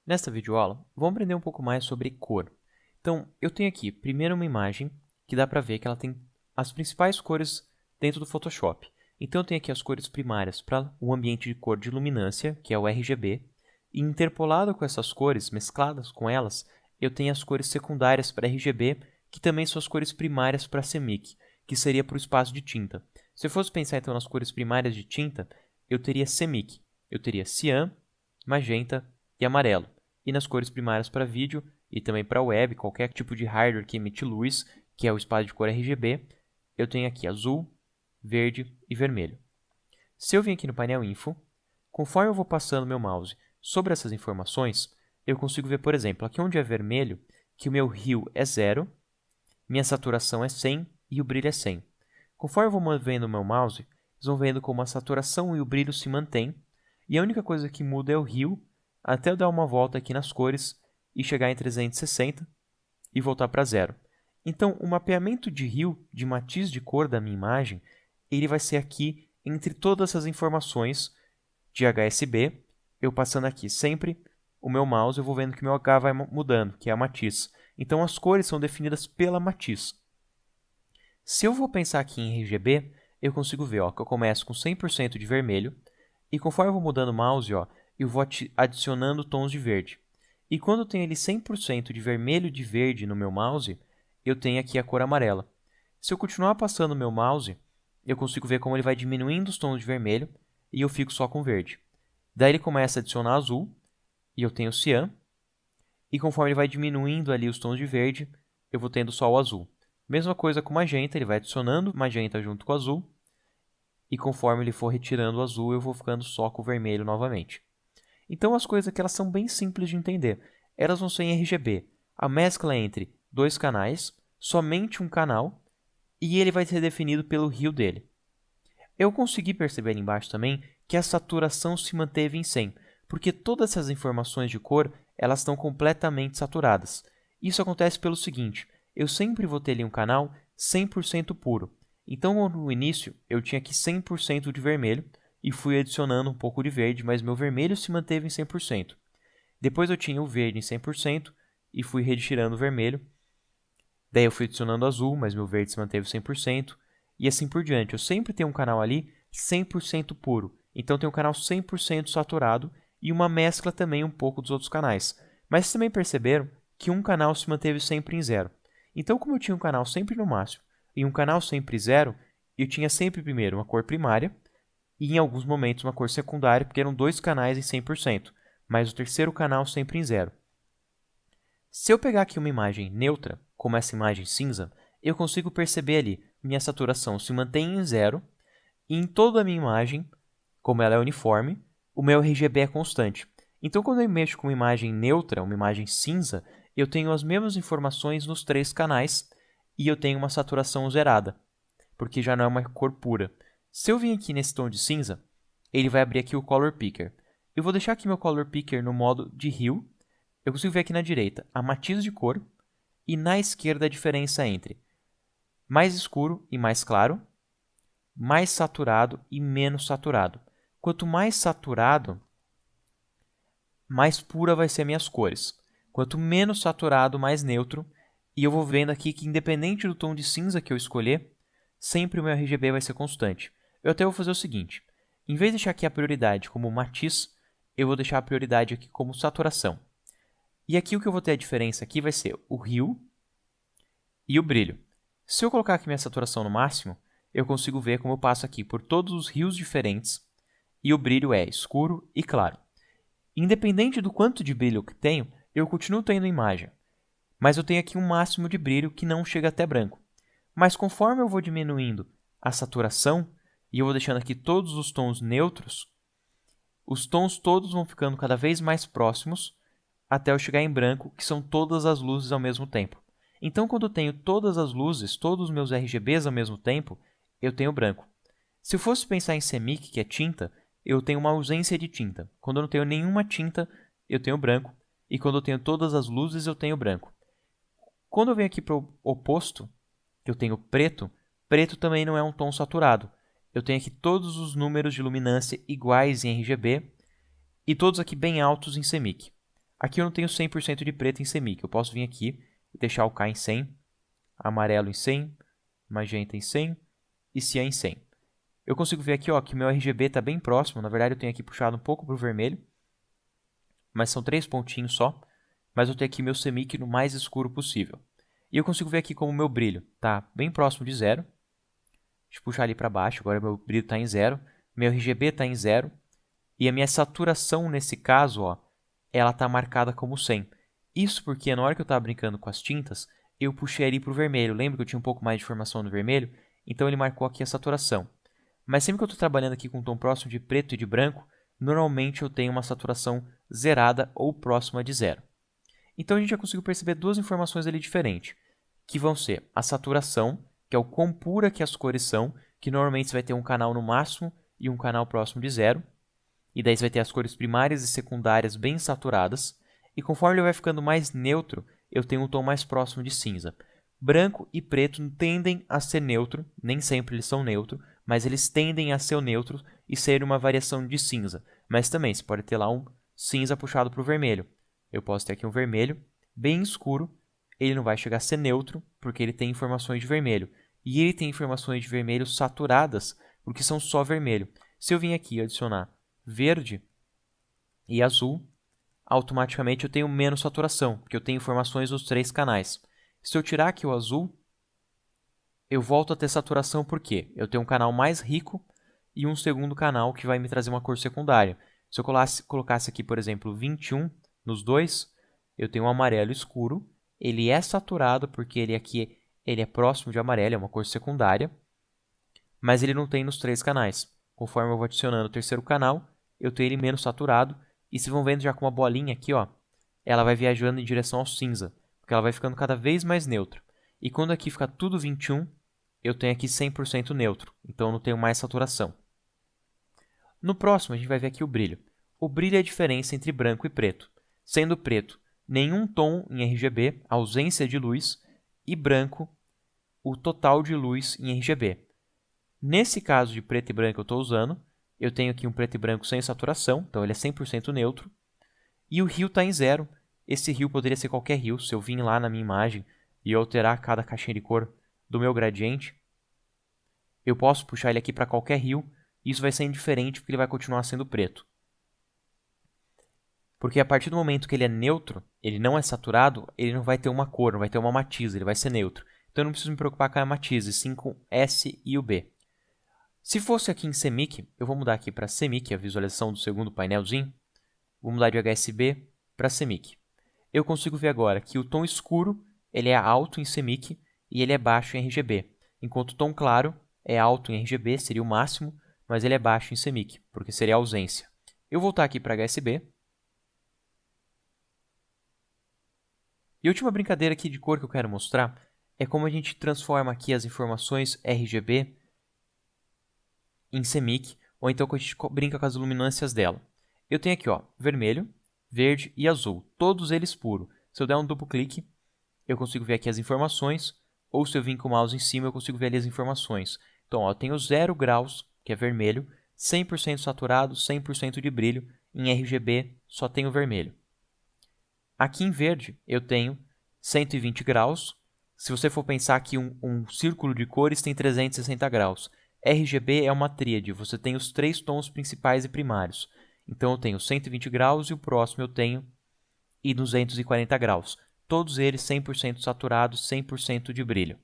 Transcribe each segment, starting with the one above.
Nesta videoaula, vamos aprender um pouco mais sobre cor. Então, eu tenho aqui primeiro uma imagem que dá para ver que ela tem as principais cores dentro do Photoshop. Então, eu tenho aqui as cores primárias para o ambiente de cor de luminância, que é o RGB, e interpolado com essas cores, mescladas com elas, eu tenho as cores secundárias para RGB, que também são as cores primárias para CMYK, que seria para o espaço de tinta. Se eu fosse pensar então nas cores primárias de tinta, eu teria CMYK, eu teria cian, magenta e amarelo. E nas cores primárias para vídeo e também para web, qualquer tipo de hardware que emite luz, que é o espaço de cor RGB, eu tenho aqui azul, verde e vermelho. Se eu vir aqui no painel Info, conforme eu vou passando meu mouse sobre essas informações, eu consigo ver, por exemplo, aqui onde é vermelho, que o meu Hue é 0, minha saturação é 100 e o brilho é 100. Conforme eu vou movendo o meu mouse, vocês vão vendo como a saturação e o brilho se mantêm, e a única coisa que muda é o Hue, até eu dar uma volta aqui nas cores e chegar em 360 e voltar para 0. Então, o mapeamento de Hue, de matiz de cor da minha imagem, ele vai ser aqui entre todas essas informações de HSB, eu passando aqui sempre o meu mouse, eu vou vendo que o meu H vai mudando, que é a matiz. Então, as cores são definidas pela matiz. Se eu vou pensar aqui em RGB, eu consigo ver que eu começo com 100% de vermelho, e conforme eu vou mudando o mouse, eu vou adicionando tons de verde. E quando eu tenho ali 100% de vermelho e de verde no meu mouse, eu tenho aqui a cor amarela. Se eu continuar passando o meu mouse, eu consigo ver como ele vai diminuindo os tons de vermelho e eu fico só com verde. Daí ele começa a adicionar azul, e eu tenho cian, e conforme ele vai diminuindo ali os tons de verde, eu vou tendo só o azul. Mesma coisa com magenta, ele vai adicionando magenta junto com o azul, e conforme ele for retirando o azul, eu vou ficando só com o vermelho novamente. Então as coisas aqui elas são bem simples de entender. Elas vão ser em RGB. A mescla é entre dois canais, somente um canal, e ele vai ser definido pelo Hue dele. Eu consegui perceber ali embaixo também que a saturação se manteve em 100, porque todas essas informações de cor elas estão completamente saturadas. Isso acontece pelo seguinte, eu sempre vou ter ali um canal 100% puro. Então, no início, eu tinha aqui 100% de vermelho e fui adicionando um pouco de verde, mas meu vermelho se manteve em 100%. Depois eu tinha o verde em 100% e fui retirando o vermelho. Daí eu fui adicionando azul, mas meu verde se manteve 100%. E assim por diante. Eu sempre tenho um canal ali 100% puro. Então tem um canal 100% saturado e uma mescla também um pouco dos outros canais. Mas vocês também perceberam que um canal se manteve sempre em 0. Então, como eu tinha um canal sempre no máximo e um canal sempre 0, eu tinha sempre primeiro uma cor primária e em alguns momentos uma cor secundária, porque eram dois canais em 100%, mas o terceiro canal sempre em 0. Se eu pegar aqui uma imagem neutra, como essa imagem cinza, eu consigo perceber ali minha saturação se mantém em 0 e em toda a minha imagem, como ela é uniforme, o meu RGB é constante. Então, quando eu mexo com uma imagem neutra, uma imagem cinza, eu tenho as mesmas informações nos três canais e eu tenho uma saturação zerada, porque já não é uma cor pura. Se eu vir aqui nesse tom de cinza, ele vai abrir aqui o Color Picker. Eu vou deixar aqui meu Color Picker no modo de Hue. Eu consigo ver aqui na direita a matiz de cor e na esquerda a diferença entre mais escuro e mais claro, mais saturado e menos saturado. Quanto mais saturado, mais pura vai ser minhas cores. Quanto menos saturado, mais neutro. E eu vou vendo aqui que independente do tom de cinza que eu escolher, sempre o meu RGB vai ser constante. Eu até vou fazer o seguinte, em vez de deixar aqui a prioridade como matiz, eu vou deixar a prioridade aqui como saturação. E aqui o que eu vou ter a diferença aqui vai ser o Hue e o brilho. Se eu colocar aqui minha saturação no máximo, eu consigo ver como eu passo aqui por todos os hues diferentes e o brilho é escuro e claro. Independente do quanto de brilho que tenho, eu continuo tendo imagem, mas eu tenho aqui um máximo de brilho que não chega até branco. Mas conforme eu vou diminuindo a saturação e eu vou deixando aqui todos os tons neutros, os tons todos vão ficando cada vez mais próximos até eu chegar em branco, que são todas as luzes ao mesmo tempo. Então, quando eu tenho todas as luzes, todos os meus RGBs ao mesmo tempo, eu tenho branco. Se eu fosse pensar em CMYK, que é tinta, eu tenho uma ausência de tinta. Quando eu não tenho nenhuma tinta, eu tenho branco. E quando eu tenho todas as luzes, eu tenho branco. Quando eu venho aqui para o oposto, que eu tenho preto, preto também não é um tom saturado. Eu tenho aqui todos os números de luminância iguais em RGB e todos aqui bem altos em CMYK. Aqui eu não tenho 100% de preto em CMYK. Eu posso vir aqui e deixar o K em 100, amarelo em 100, magenta em 100 e cian em 100. Eu consigo ver aqui ó, que meu RGB está bem próximo. Na verdade, eu tenho aqui puxado um pouco para o vermelho, mas são 3 pontinhos só. Mas eu tenho aqui meu CMYK no mais escuro possível. E eu consigo ver aqui como o meu brilho está bem próximo de 0. Deixa eu puxar ali para baixo, agora meu brilho está em 0. Meu RGB está em 0. E a minha saturação nesse caso, ó, ela está marcada como 100. Isso porque na hora que eu estava brincando com as tintas, eu puxei ali para o vermelho. Lembra que eu tinha um pouco mais de informação no vermelho? Então ele marcou aqui a saturação. Mas sempre que eu estou trabalhando aqui com um tom próximo de preto e de branco, normalmente eu tenho uma saturação zerada ou próxima de 0. Então a gente já conseguiu perceber duas informações ali diferentes, que vão ser a saturação, que é o quão pura que as cores são, que normalmente você vai ter um canal no máximo e um canal próximo de 0. E daí você vai ter as cores primárias e secundárias bem saturadas. E conforme ele vai ficando mais neutro, eu tenho um tom mais próximo de cinza. Branco e preto tendem a ser neutro, nem sempre eles são neutro, mas eles tendem a ser neutros e ser uma variação de cinza. Mas também você pode ter lá um cinza puxado para o vermelho. Eu posso ter aqui um vermelho bem escuro, ele não vai chegar a ser neutro, porque ele tem informações de vermelho. E ele tem informações de vermelho saturadas, porque são só vermelho. Se eu vim aqui adicionar verde e azul, automaticamente eu tenho menos saturação, porque eu tenho informações dos 3 canais. Se eu tirar aqui o azul, eu volto a ter saturação porque eu tenho um canal mais rico e um segundo canal que vai me trazer uma cor secundária. Se eu colocasse aqui, por exemplo, 21 nos dois, eu tenho um amarelo escuro. Ele é saturado porque ele é próximo de amarelo, é uma cor secundária, mas ele não tem nos 3 canais. Conforme eu vou adicionando o terceiro canal, eu tenho ele menos saturado. E se vão vendo já com uma bolinha aqui, ó, ela vai viajando em direção ao cinza, porque ela vai ficando cada vez mais neutra. E quando aqui fica tudo 21, eu tenho aqui 100% neutro, então eu não tenho mais saturação. No próximo, a gente vai ver aqui o brilho. O brilho é a diferença entre branco e preto. Sendo preto, nenhum tom em RGB, ausência de luz, e branco, o total de luz em RGB. Nesse caso de preto e branco que eu estou usando, eu tenho aqui um preto e branco sem saturação, então ele é 100% neutro. E o rio está em 0. Esse rio poderia ser qualquer rio. Se eu vim lá na minha imagem e alterar cada caixinha de cor do meu gradiente, eu posso puxar ele aqui para qualquer rio. E isso vai ser indiferente porque ele vai continuar sendo preto. Porque a partir do momento que ele é neutro, ele não é saturado, ele não vai ter uma cor, não vai ter uma matiz, ele vai ser neutro. Então eu não preciso me preocupar com a matiz, sim com S e o B. Se fosse aqui em CMYK, eu vou mudar aqui para CMYK, a visualização do segundo painelzinho. Vou mudar de HSB para CMYK. Eu consigo ver agora que o tom escuro ele é alto em CMYK e ele é baixo em RGB. Enquanto o tom claro é alto em RGB, seria o máximo, mas ele é baixo em CMYK, porque seria a ausência. Eu vou voltar aqui para HSB. E a última brincadeira aqui de cor que eu quero mostrar é como a gente transforma aqui as informações RGB em CMYK, ou então que a gente brinca com as luminâncias dela. Eu tenho aqui ó, vermelho, verde e azul, todos eles puros. Se eu der um duplo clique, eu consigo ver aqui as informações, ou se eu vir com o mouse em cima, eu consigo ver ali as informações. Então, ó, eu tenho 0 graus, que é vermelho, 100% saturado, 100% de brilho, em RGB só tenho vermelho. Aqui em verde, eu tenho 120 graus. Se você for pensar que um círculo de cores tem 360 graus. RGB é uma tríade, você tem os 3 tons principais e primários. Então, eu tenho 120 graus e o próximo eu tenho 240 graus. Todos eles 100% saturados, 100% de brilho.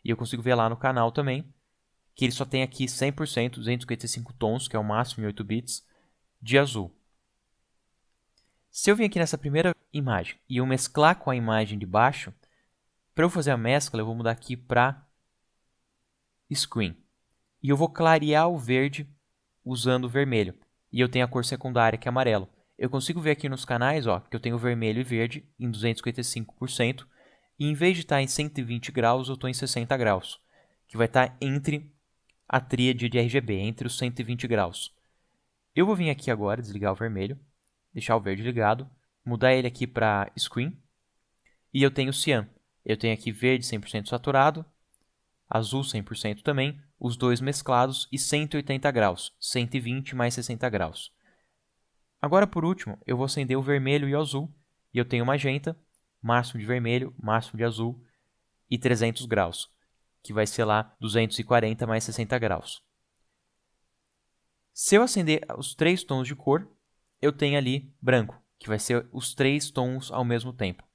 E eu consigo ver lá no canal também que ele só tem aqui 100%, 255 tons, que é o máximo em 8 bits, de azul. Se eu vir aqui nessa primeira imagem e eu mesclar com a imagem de baixo, para eu fazer a mescla, eu vou mudar aqui para Screen. E eu vou clarear o verde usando o vermelho. E eu tenho a cor secundária, que é amarelo. Eu consigo ver aqui nos canais ó, que eu tenho vermelho e verde em 255%. E em vez de estar em 120 graus, eu estou em 60 graus. Que vai estar entre a tríade de RGB, entre os 120 graus. Eu vou vir aqui agora, desligar o vermelho, deixar o verde ligado, mudar ele aqui para Screen. E eu tenho Cyan. Eu tenho aqui verde 100% saturado, azul 100% também, os dois mesclados e 180 graus, 120 mais 60 graus. Agora, por último, eu vou acender o vermelho e o azul E eu tenho magenta, máximo de vermelho, máximo de azul e 300 graus, que vai ser lá 240 mais 60 graus. Se eu acender os 3 tons de cor, eu tenho ali branco, que vai ser os 3 tons ao mesmo tempo.